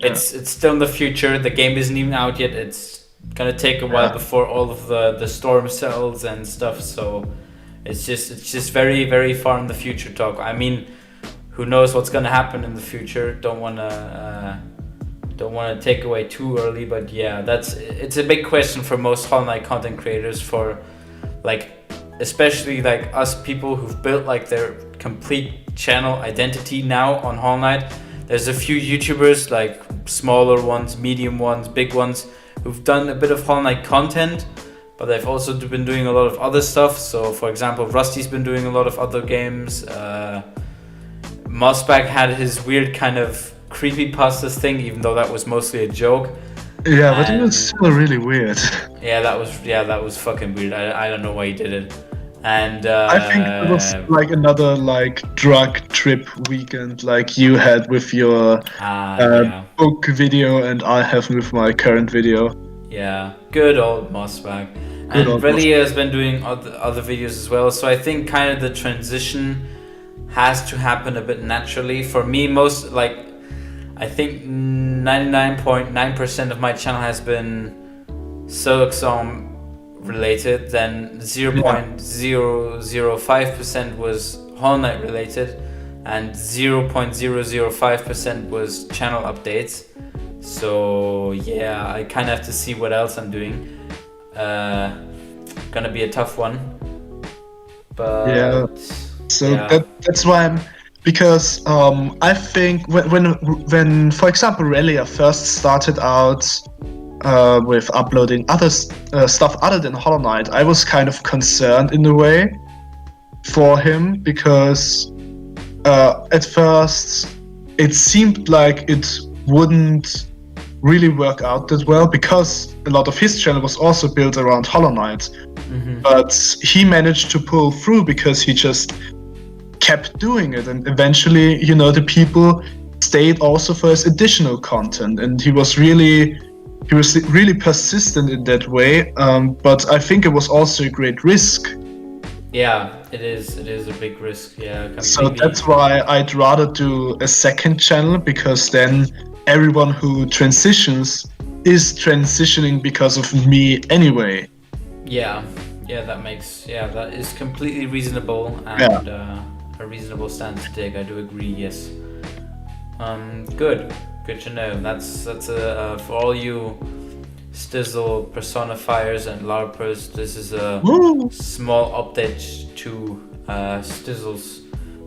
It's still in the future. The game isn't even out yet. It's gonna take a while before all of the storm cells and stuff. So it's just very, very far in the future talk. I mean, who knows what's gonna happen in the future? Don't wanna take away too early, but yeah, it's a big question for most Hollow Knight content creators, for like especially like us people who've built like their complete channel identity now on Hollow Knight. There's a few YouTubers, like smaller ones, medium ones, big ones, who've done a bit of Hollow Knight content, but they've also been doing a lot of other stuff. So for example, Rusty's been doing a lot of other games. Mossback had his weird kind of creepypastas thing, even though that was mostly a joke. Yeah, but it was And still really weird. yeah, that was fucking weird. I don't know why he did it. And I think it was like another like drug trip weekend like you had with your yeah. book video and I have with my current video. Yeah, good old Mossbag. Good And old boss. Relia has been doing other videos as well, so I think kind of the transition has to happen a bit naturally. For me, most like I think 99.9% of my channel has been Silksong related, then 0.005% was Hollow Knight related, and 0.005% was channel updates. So yeah, I kind of have to see what else I'm doing. Gonna be a tough one, but Yeah. So yeah. that's why because I think when for example Relia first started out with uploading other stuff other than Hollow Knight, I was kind of concerned in a way for him because at first it seemed like it wouldn't really work out that well because a lot of his channel was also built around Hollow Knight. But he managed to pull through because he just kept doing it, and eventually, the people stayed also for his additional content, and he was really persistent in that way. But I think it was also a great risk. Yeah, it is a big risk. Yeah, completely. So that's why I'd rather do a second channel, because then everyone who transitions is transitioning because of me anyway. Yeah, that is completely reasonable and a reasonable stance to take. I do agree. Yes. Good to know. That's for all you Stizzl personifiers and LARPers. This is a small update to Stizzl's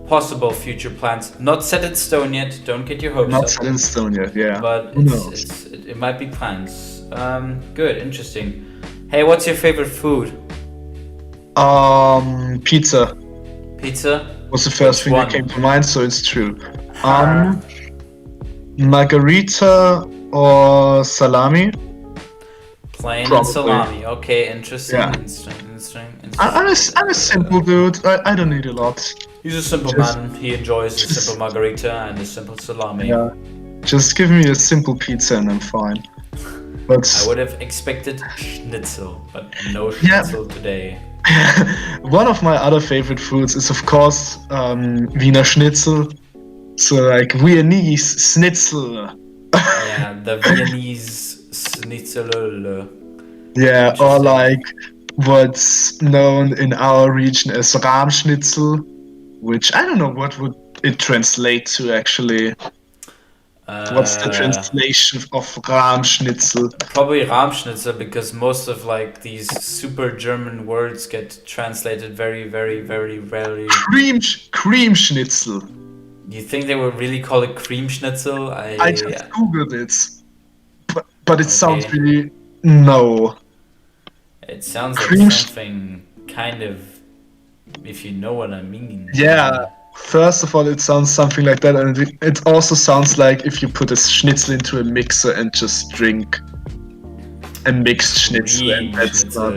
possible future plans. Not set in stone yet. Don't get your hopes up. Not set in stone yet. Yeah. But it might be plans. Good. Interesting. Hey, what's your favorite food? Pizza. Pizza? Was the first thing that came to mind, so it's true. Margarita or salami? Plain and salami. Okay, interesting. Yeah. Interesting. I'm a simple dude. I don't need a lot. He's a simple man. He enjoys a simple margarita and a simple salami. Yeah. Just give me a simple pizza and I'm fine. But I would have expected schnitzel, but no schnitzel today. One of my other favorite foods is, of course, Wiener Schnitzel. So, like, Viennese Schnitzel. Yeah, the Viennese Schnitzel. Yeah, or like what's known in our region as Rahmschnitzel, which I don't know what would it translate to actually. What's the translation of Rahmschnitzel? Probably Rahmschnitzel, because most of like these super German words get translated very, very, very rarely. Cream Schnitzel. Do you think they would really call it cream schnitzel? I just googled it, but it sounds really no. It sounds like something kind of, if you know what I mean. Yeah. First of all, it sounds something like that, and it also sounds like if you put a schnitzel into a mixer and just drink a mixed schnitzel, and that's not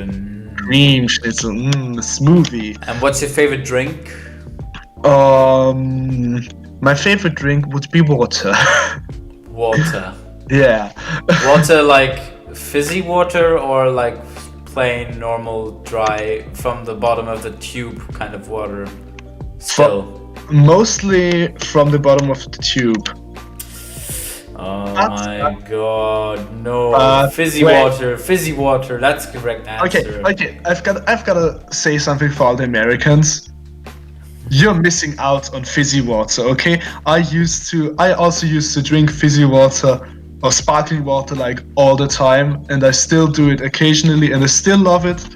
cream schnitzel, smoothie. And what's your favorite drink? My favorite drink would be water. Water. Yeah. Water like fizzy water or like plain normal dry from the bottom of the tube kind of water? Still. Mostly from the bottom of the tube. Oh my god, no. Fizzy water, that's the correct answer. Okay, I've got to say something for all the Americans. You're missing out on fizzy water, okay? I also used to drink fizzy water or sparkling water like all the time, and I still do it occasionally, and I still love it.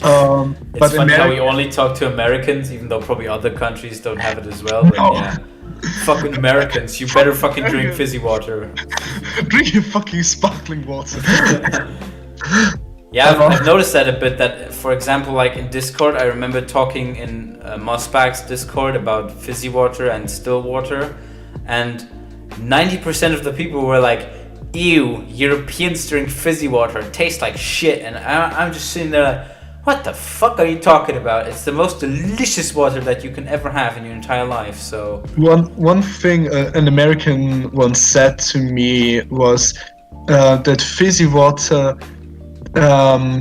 It's funny how we only talk to Americans, even though probably other countries don't have it as well. But yeah, fucking Americans, you better fucking drink fizzy water. Drink your fucking sparkling water. Yeah, I've noticed that a bit. That, for example, like in Discord, I remember talking in Mossbag's Discord about fizzy water and still water, and 90% of the people were like, ew, Europeans drink fizzy water, it tastes like shit. And I'm just sitting there like, what the fuck are you talking about? It's the most delicious water that you can ever have in your entire life. So one thing an American once said to me was that fizzy water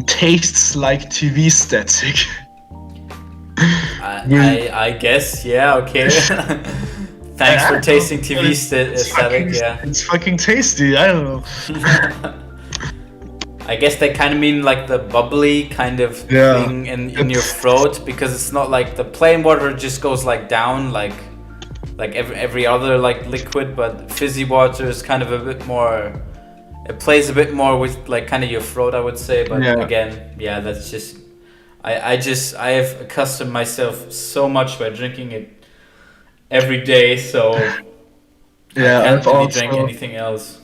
tastes like TV static. I guess, yeah, okay. Thanks for tasting TV static, yeah. It's fucking tasty, I don't know. I guess they kind of mean like the bubbly kind of thing in your throat, because it's not like the plain water just goes like down like every other like liquid, but fizzy water is kind of a bit more, it plays a bit more with like kind of your throat, I would say. But again, yeah, that's just I have accustomed myself so much by drinking it every day, so yeah, I can't really drink anything else.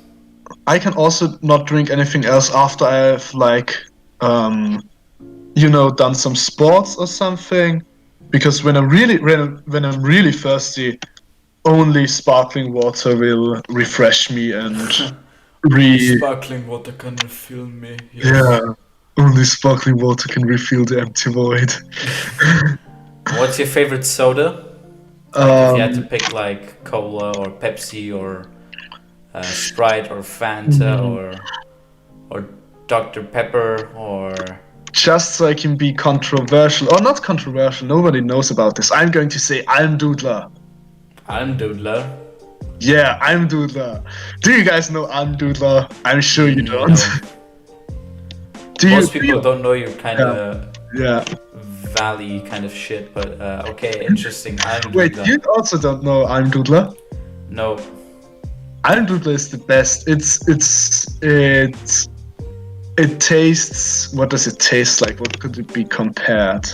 I can also not drink anything else after I've like, done some sports or something, because when I'm really thirsty, only sparkling water will refresh me and sparkling water can refill me. Yes. Yeah, only sparkling water can refill the empty void. What's your favorite soda? Like if you had to pick like cola or Pepsi or Sprite or Fanta or Dr. Pepper, or just so I can be controversial, or not controversial, nobody knows about this, I'm going to say Almdudler. Almdudler? Yeah, Almdudler. Do you guys know Almdudler? I'm sure you don't. No. Most people don't know you kind of yeah. valley kind of shit, but okay, interesting. Almdudler. Wait, you also don't know Almdudler? No. Almdudler is the best. It tastes. What does it taste like? What could it be compared?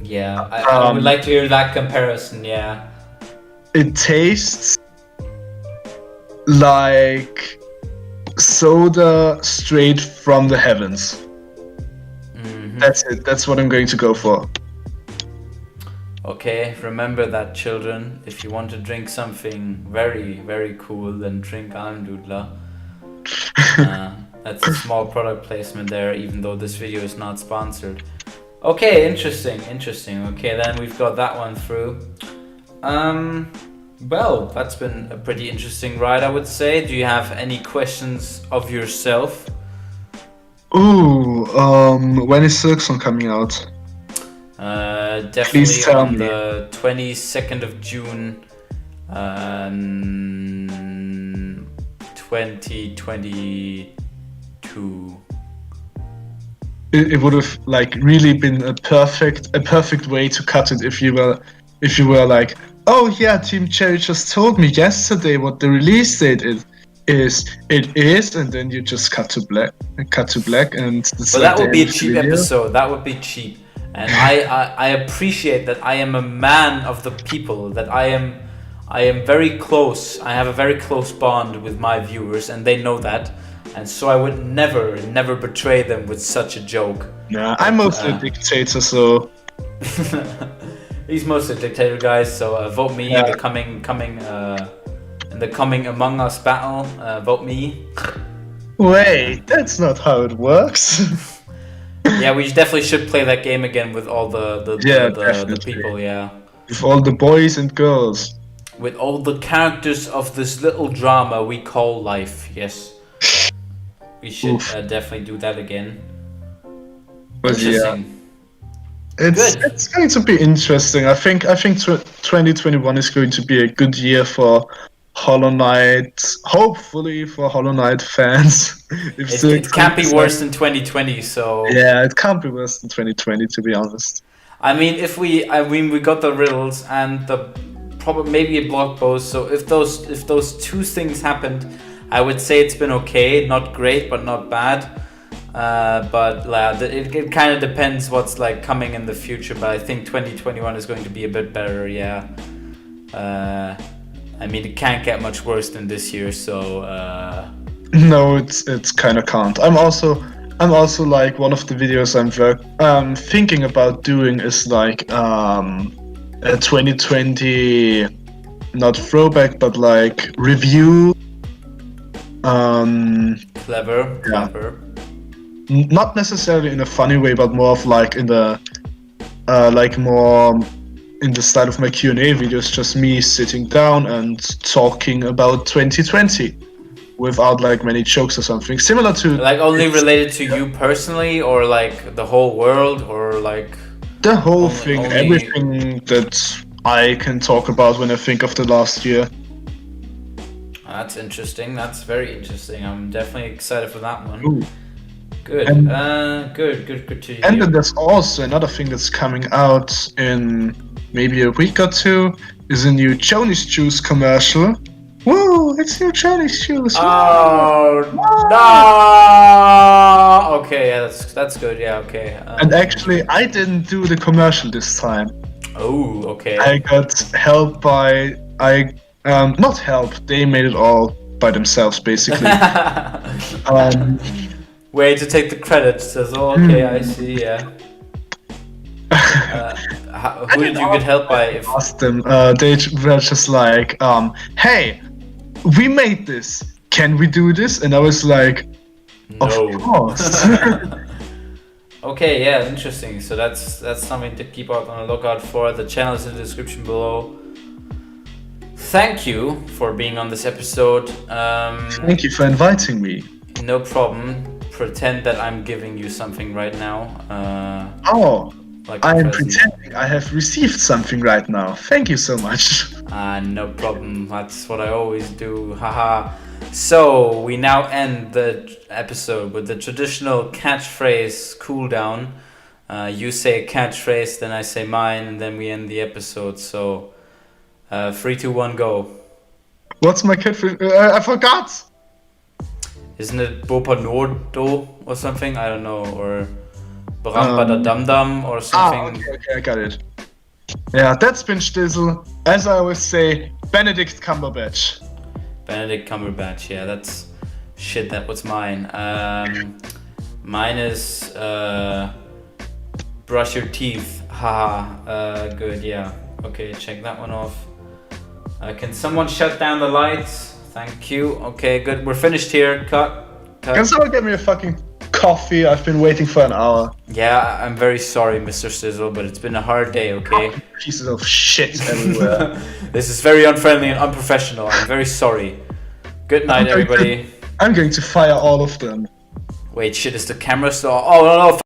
Yeah, I would like to hear that comparison. Yeah. It tastes like soda straight from the heavens. Mm-hmm. That's it. That's what I'm going to go for. Okay, remember that, children. If you want to drink something very, very cool, then drink Almdudler. That's a small product placement there, even though this video is not sponsored. Okay, interesting. Okay, then we've got that one through. Well, that's been a pretty interesting ride, I would say. Do you have any questions of yourself? Ooh, when is Silksong coming out? Definitely on the 22nd of June, 2022. It would have like really been a perfect way to cut it if you were like, oh yeah, Team Cherry just told me yesterday what the release date is. It is, and then you just cut to black, and well, that would be a cheap episode. That would be cheap. And I appreciate that I am a man of the people, that I am very close. I have a very close bond with my viewers, and they know that. And so I would never betray them with such a joke. Yeah, I'm mostly a dictator, so... He's mostly a dictator, guys, so vote me in the coming Among Us battle. Vote me. Wait, that's not how it works. Yeah, we definitely should play that game again with all the people, yeah. With all the boys and girls. With all the characters of this little drama we call life, yes. We should definitely do that again. But interesting. Yeah. It's going to be interesting. I think 2021 is going to be a good year for Hollow Knight, hopefully for Hollow Knight fans. It can't be worse than 2020, so... Yeah, it can't be worse than 2020, to be honest. I mean, we got the riddles and maybe a blog post, so if those two things happened, I would say it's been okay, not great, but not bad. But it kind of depends what's like coming in the future, but I think 2021 is going to be a bit better, yeah. I mean, it can't get much worse than this year, so... No, it's kind of can't. I'm also like, one of the videos I'm thinking about doing is like a 2020, not throwback, but like review Clever. Not necessarily in a funny way, but more of like in the more in the style of my Q&A videos, just me sitting down and talking about 2020 without like many jokes or something. Similar to like only related to you personally, or like the whole world, or like the whole thing, everything that I can talk about when I think of the last year. That's interesting. That's very interesting. I'm definitely excited for that one. Ooh. Good. Good to hear. And then there's also another thing that's coming out in maybe a week or two, is a new Jonas Juice commercial. Woo! It's new Jonas Juice. Oh no! Okay, yeah, that's good. Yeah, okay. And actually, I didn't do the commercial this time. Oh, okay. I got help by not help. They made it all by themselves, basically. Way to take the credit, Stizzl. Okay, I see. Yeah. Who did you get help by? I asked them. They were just like, "Hey, we made this. Can we do this?" And I was like, no. "Of course." Okay, yeah, interesting. So that's something to keep out on the lookout for. The channel is in the description below. Thank you for being on this episode. Thank you for inviting me. No problem. Pretend that I'm giving you something right now. Like I'm pretending I have received something right now. Thank you so much. No problem. That's what I always do. Haha. So we now end the episode with the traditional catchphrase cooldown. You say a catchphrase, then I say mine, and then we end the episode. So 3, 2, 1, go. What's my catchphrase? I forgot. Isn't it Bopanodo or something? I don't know. Or Brampada Dum Dum or something. Okay, I got it. Yeah, that's been Stizzl. As I always say, Benedict Cumberbatch. Benedict Cumberbatch, yeah, that's shit. That was mine. Mine is brush your teeth. Haha. Good, yeah. Okay, check that one off. Can someone shut down the lights? Thank you. Okay, good. We're finished here. Cut. Can someone get me a fucking coffee? I've been waiting for an hour. Yeah, I'm very sorry, Mr. Stizzl, but it's been a hard day, okay? Pieces of shit everywhere. This is very unfriendly and unprofessional. I'm very sorry. Good night, everybody. I'm going to fire all of them. Wait, shit, is the camera still? Oh, no.